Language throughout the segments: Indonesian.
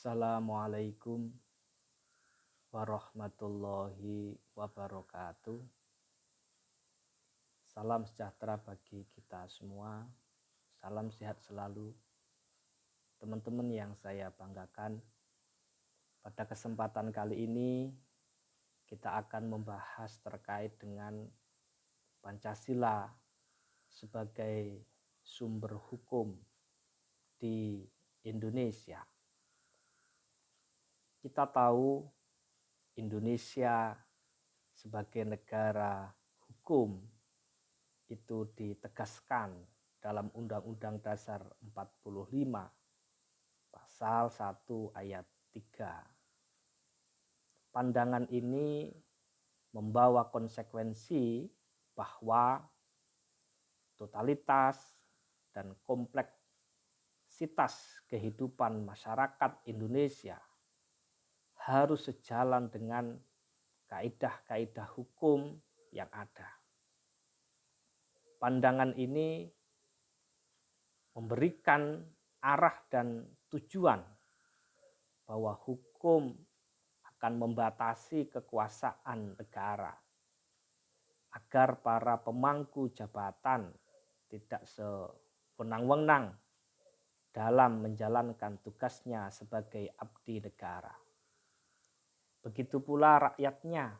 Assalamualaikum warahmatullahi wabarakatuh. Salam sejahtera bagi kita semua. Salam sehat selalu. Teman-teman yang saya banggakan, pada kesempatan kali ini kita akan membahas terkait dengan Pancasila sebagai sumber hukum di Indonesia. Kita tahu Indonesia sebagai negara hukum itu ditegaskan dalam Undang-Undang Dasar 45 pasal 1 ayat 3. Pandangan ini membawa konsekuensi bahwa totalitas dan kompleksitas kehidupan masyarakat Indonesia harus sejalan dengan kaidah-kaidah hukum yang ada. Pandangan ini memberikan arah dan tujuan bahwa hukum akan membatasi kekuasaan negara agar para pemangku jabatan tidak sewenang-wenang dalam menjalankan tugasnya sebagai abdi negara. Begitu pula rakyatnya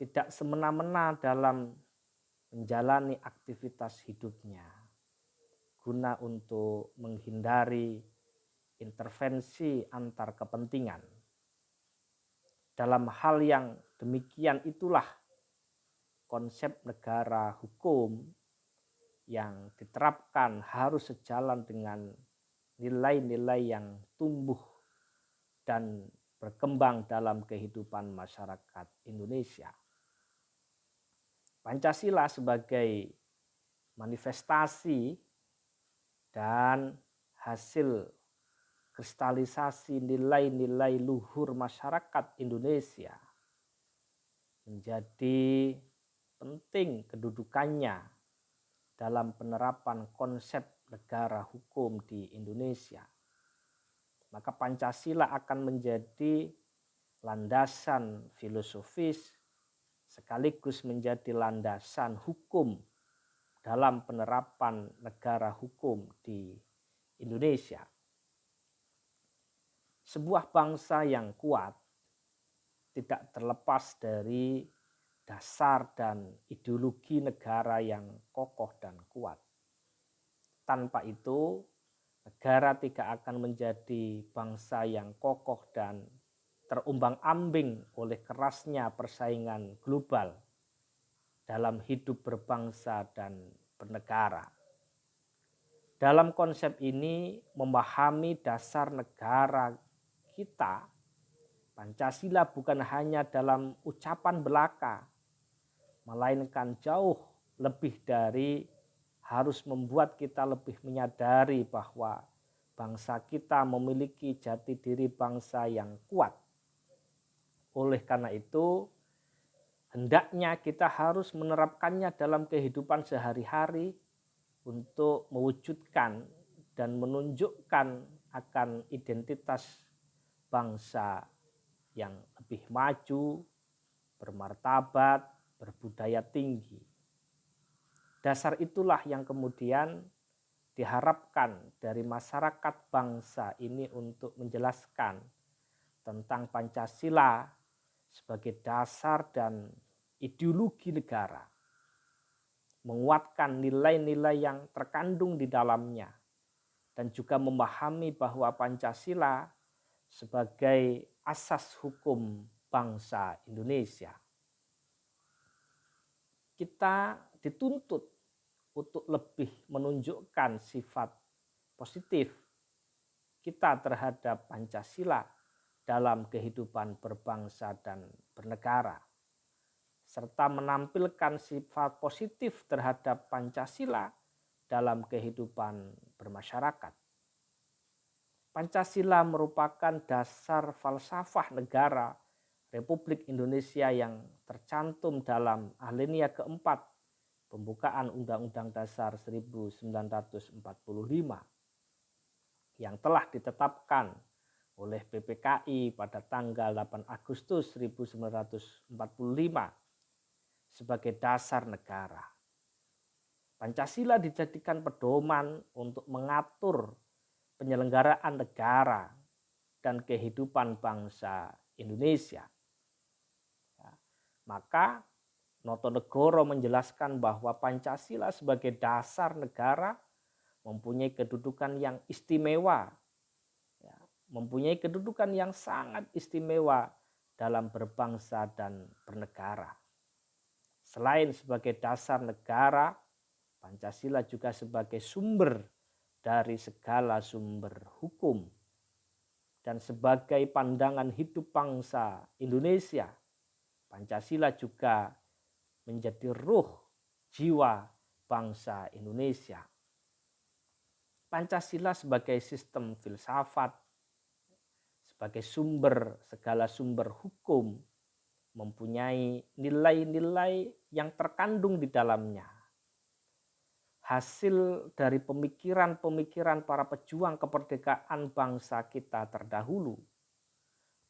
tidak semena-mena dalam menjalani aktivitas hidupnya guna untuk menghindari intervensi antar kepentingan. Dalam hal yang demikian itulah konsep negara hukum yang diterapkan harus sejalan dengan nilai-nilai yang tumbuh dan berkembang dalam kehidupan masyarakat Indonesia. Pancasila sebagai manifestasi dan hasil kristalisasi nilai-nilai luhur masyarakat Indonesia menjadi penting kedudukannya dalam penerapan konsep negara hukum di Indonesia. Maka Pancasila akan menjadi landasan filosofis sekaligus menjadi landasan hukum dalam penerapan negara hukum di Indonesia. Sebuah bangsa yang kuat tidak terlepas dari dasar dan ideologi negara yang kokoh dan kuat. Tanpa itu, negara tidak akan menjadi bangsa yang kokoh dan terumbang-ambing oleh kerasnya persaingan global dalam hidup berbangsa dan bernegara. Dalam konsep ini, memahami dasar negara kita, Pancasila bukan hanya dalam ucapan belaka, melainkan jauh lebih dari harus membuat kita lebih menyadari bahwa bangsa kita memiliki jati diri bangsa yang kuat. Oleh karena itu, hendaknya kita harus menerapkannya dalam kehidupan sehari-hari untuk mewujudkan dan menunjukkan akan identitas bangsa yang lebih maju, bermartabat, berbudaya tinggi. Dasar itulah yang kemudian diharapkan dari masyarakat bangsa ini untuk menjelaskan tentang Pancasila sebagai dasar dan ideologi negara, menguatkan nilai-nilai yang terkandung di dalamnya, dan juga memahami bahwa Pancasila sebagai asas hukum bangsa Indonesia. Kita dituntut untuk lebih menunjukkan sifat positif kita terhadap Pancasila dalam kehidupan berbangsa dan bernegara, serta menampilkan sifat positif terhadap Pancasila dalam kehidupan bermasyarakat. Pancasila merupakan dasar falsafah negara Republik Indonesia yang tercantum dalam alinea keempat pembukaan Undang-Undang Dasar 1945. yang telah ditetapkan oleh PPKI pada tanggal 8 Agustus 1945 sebagai dasar negara. Pancasila dijadikan pedoman untuk mengatur penyelenggaraan negara dan kehidupan bangsa Indonesia. Maka Notonegoro menjelaskan bahwa Pancasila sebagai dasar negara mempunyai kedudukan yang istimewa, mempunyai kedudukan yang sangat istimewa dalam berbangsa dan bernegara. Selain sebagai dasar negara, Pancasila juga sebagai sumber dari segala sumber hukum dan sebagai pandangan hidup bangsa Indonesia. Pancasila juga menjadi ruh jiwa bangsa Indonesia. Pancasila sebagai sistem filsafat, sebagai segala sumber hukum, mempunyai nilai-nilai yang terkandung di dalamnya. Hasil dari pemikiran-pemikiran para pejuang kemerdekaan bangsa kita terdahulu.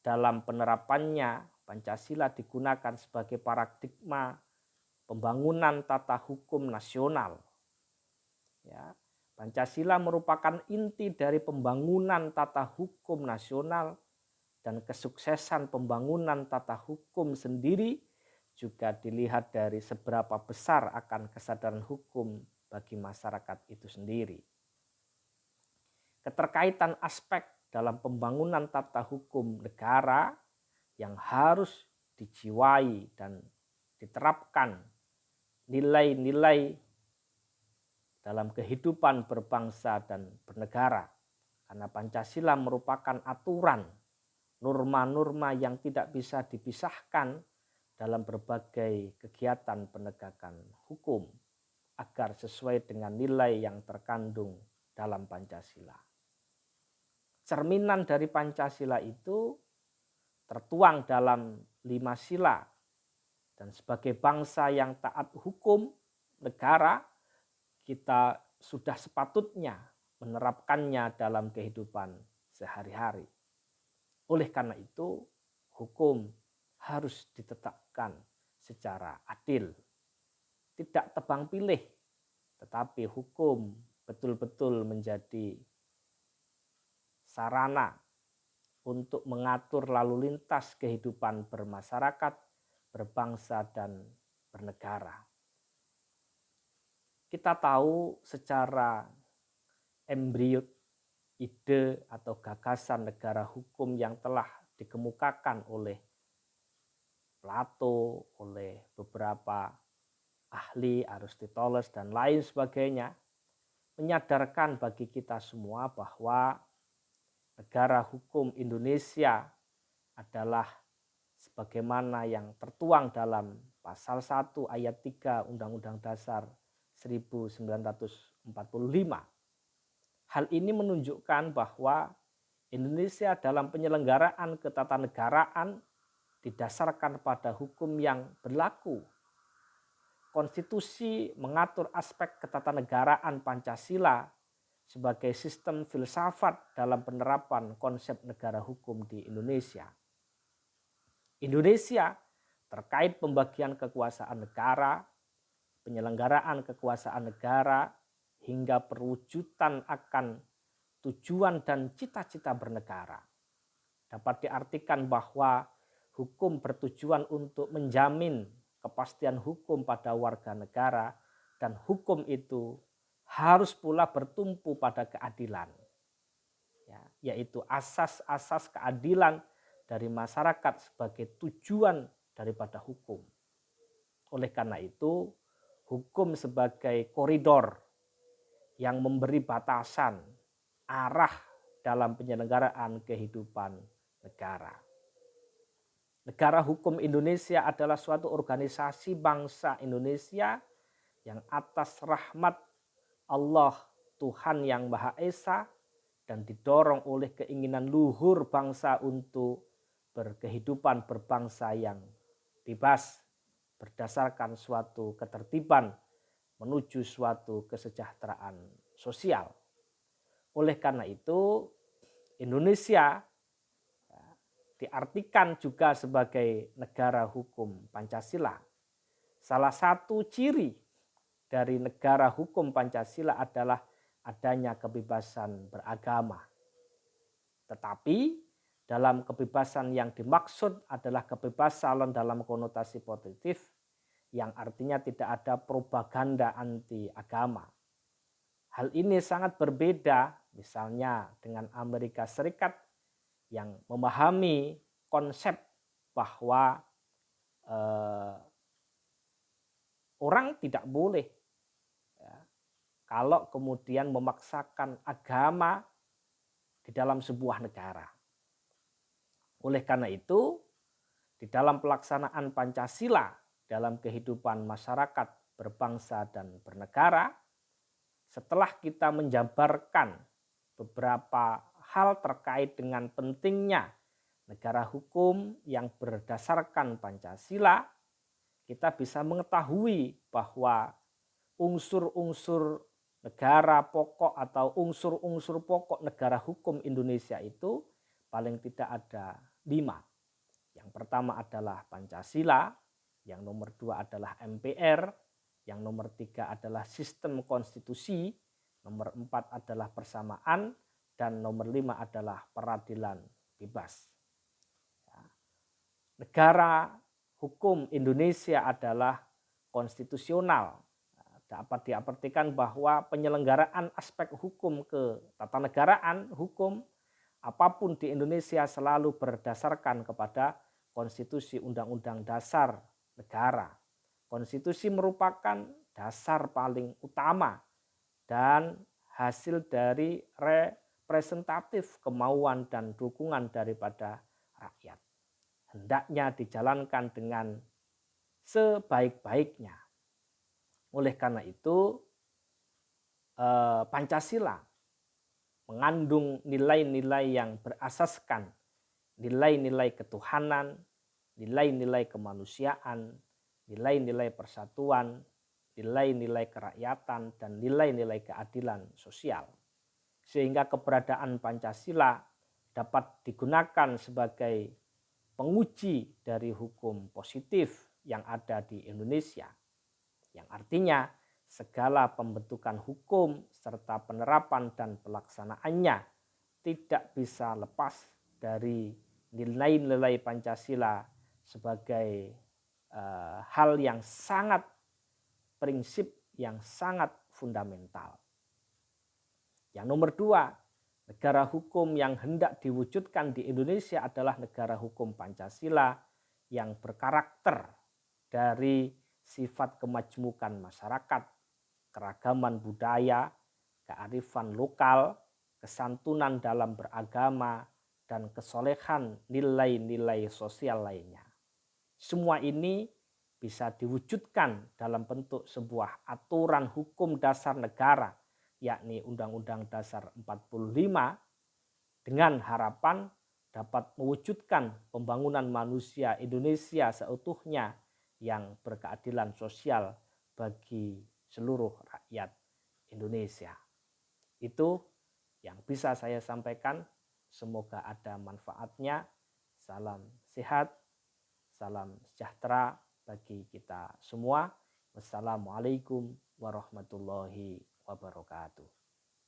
Dalam penerapannya, Pancasila digunakan sebagai paradigma pembangunan tata hukum nasional. Pancasila merupakan inti dari pembangunan tata hukum nasional, dan kesuksesan pembangunan tata hukum sendiri juga dilihat dari seberapa besar akan kesadaran hukum bagi masyarakat itu sendiri. Keterkaitan aspek dalam pembangunan tata hukum negara yang harus dijiwai dan diterapkan nilai-nilai dalam kehidupan berbangsa dan bernegara. Karena Pancasila merupakan aturan, norma-norma yang tidak bisa dipisahkan dalam berbagai kegiatan penegakan hukum agar sesuai dengan nilai yang terkandung dalam Pancasila. Cerminan dari Pancasila itu tertuang dalam 5 sila, dan sebagai bangsa yang taat hukum negara, kita sudah sepatutnya menerapkannya dalam kehidupan sehari-hari. Oleh karena itu, hukum harus ditetapkan secara adil, tidak tebang pilih, tetapi hukum betul-betul menjadi sarana untuk mengatur lalu lintas kehidupan bermasyarakat, berbangsa, dan bernegara. Kita tahu secara embrio ide atau gagasan negara hukum yang telah dikemukakan oleh Plato, oleh beberapa ahli, Aristoteles, dan lain sebagainya, menyadarkan bagi kita semua bahwa negara hukum Indonesia adalah sebagaimana yang tertuang dalam pasal 1 ayat 3 Undang-Undang Dasar 1945. Hal ini menunjukkan bahwa Indonesia dalam penyelenggaraan ketatanegaraan didasarkan pada hukum yang berlaku. Konstitusi mengatur aspek ketatanegaraan Pancasila sebagai sistem filsafat dalam penerapan konsep negara hukum di Indonesia. Indonesia terkait pembagian kekuasaan negara, penyelenggaraan kekuasaan negara, hingga perwujudan akan tujuan dan cita-cita bernegara. Dapat diartikan bahwa hukum bertujuan untuk menjamin kepastian hukum pada warga negara, dan hukum itu harus pula bertumpu pada keadilan, yaitu asas-asas keadilan dari masyarakat sebagai tujuan daripada hukum. Oleh karena itu, hukum sebagai koridor yang memberi batasan arah dalam penyelenggaraan kehidupan negara. Negara Hukum Indonesia adalah suatu organisasi bangsa Indonesia yang atas rahmat Allah Tuhan yang Maha Esa dan didorong oleh keinginan luhur bangsa untuk berkehidupan berbangsa yang bebas berdasarkan suatu ketertiban menuju suatu kesejahteraan sosial. Oleh karena itu, Indonesia diartikan juga sebagai negara hukum Pancasila. Salah satu ciri dari negara hukum Pancasila adalah adanya kebebasan beragama. Tetapi dalam kebebasan yang dimaksud adalah kebebasan dalam konotasi positif, yang artinya tidak ada propaganda anti agama. Hal ini sangat berbeda misalnya dengan Amerika Serikat yang memahami konsep bahwa orang tidak boleh kalau kemudian memaksakan agama di dalam sebuah negara. Oleh karena itu, di dalam pelaksanaan Pancasila dalam kehidupan masyarakat berbangsa dan bernegara, setelah kita menjabarkan beberapa hal terkait dengan pentingnya negara hukum yang berdasarkan Pancasila, kita bisa mengetahui bahwa unsur-unsur negara pokok atau unsur-unsur pokok negara hukum Indonesia itu paling tidak ada 5. Yang pertama adalah Pancasila, yang nomor 2 adalah MPR, yang nomor 3 adalah sistem konstitusi, nomor 4 adalah persamaan, dan nomor 5 adalah peradilan bebas. Negara hukum Indonesia adalah konstitusional. Dapat diartikan bahwa penyelenggaraan aspek hukum ketatanegaraan hukum apapun di Indonesia selalu berdasarkan kepada konstitusi undang-undang dasar negara. Konstitusi merupakan dasar paling utama dan hasil dari representatif kemauan dan dukungan daripada rakyat. Hendaknya dijalankan dengan sebaik-baiknya. Oleh karena itu, Pancasila mengandung nilai-nilai yang berasaskan nilai-nilai ketuhanan, nilai-nilai kemanusiaan, nilai-nilai persatuan, nilai-nilai kerakyatan, dan nilai-nilai keadilan sosial. Sehingga keberadaan Pancasila dapat digunakan sebagai penguji dari hukum positif yang ada di Indonesia. Yang artinya segala pembentukan hukum serta penerapan dan pelaksanaannya tidak bisa lepas dari nilai-nilai Pancasila sebagai hal yang sangat prinsip yang sangat fundamental. Yang nomor 2, negara hukum yang hendak diwujudkan di Indonesia adalah negara hukum Pancasila yang berkarakter dari sifat kemajmukan masyarakat, keragaman budaya, kearifan lokal, kesantunan dalam beragama, dan kesolehan nilai-nilai sosial lainnya. Semua ini bisa diwujudkan dalam bentuk sebuah aturan hukum dasar negara, yakni Undang-Undang Dasar 45, dengan harapan dapat mewujudkan pembangunan manusia Indonesia seutuhnya yang berkeadilan sosial bagi seluruh rakyat Indonesia. Itu yang bisa saya sampaikan. Semoga ada manfaatnya. Salam sehat, salam sejahtera bagi kita semua. Wassalamualaikum warahmatullahi wabarakatuh.